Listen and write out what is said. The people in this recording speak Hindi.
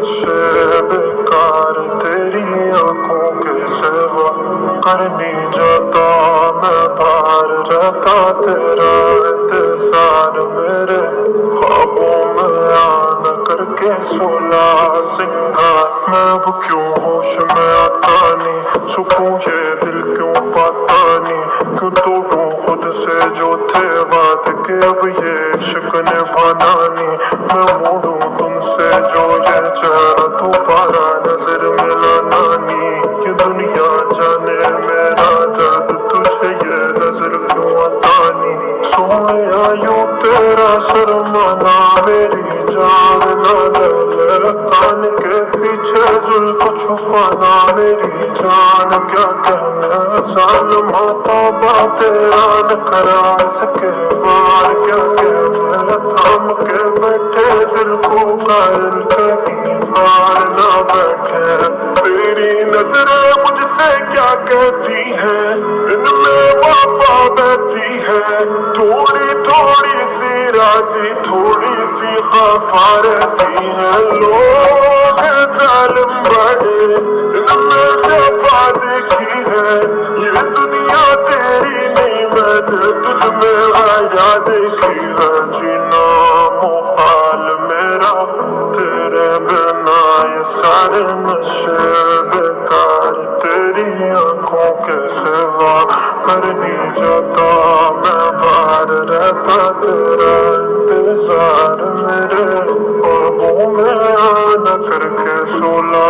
नशे बेकार तेरी आंखों के सिवा करनी जाता मैं बाहर रहता तेरा इंतजार मेरे ख्वाबों में आना करके सोला सिंगार मैं अब क्यों होश में आता नहीं सुकून ये दिल क्यों पाता नहीं क्यों तोड़ूं खुद से जो थे बात के अब ये इश्क निभाना नहीं मैं मोड़ूं तुमसे जो ये चेहरा दोबारा नजर मिलाना नहीं ये दुनिया जाने मेरा दर्द तुझे ये नजर क्यों आता नहीं सोया यूं तेरा शर्माना मेरी जान ना ले कान के पीछे जुल्फ छुपाना मेरी जान क्या कहना साल माता तेरा न करा सके बार क्या कहना थाम के बैठे दिल को कायल कहीं बार ना बैठे तेरी नजरें मुझसे क्या कहती है इनमें वफा बहती है थोड़ी थोड़ी सी राजी थोड़ी सी खफा रहती है लोग जालिम बड़े इनमें जफा देखी है ये दुनिया तेरी नहीं मैंने तुझ में आया देखी है जीना मुहाल मेरा तेरे बिना ये सारे नशे बेकार तेरी आंखों के सिवा करनी जाता मैं बाहर रहता तेरा इंतजार मेरे ख्वाबों में आना करके सोला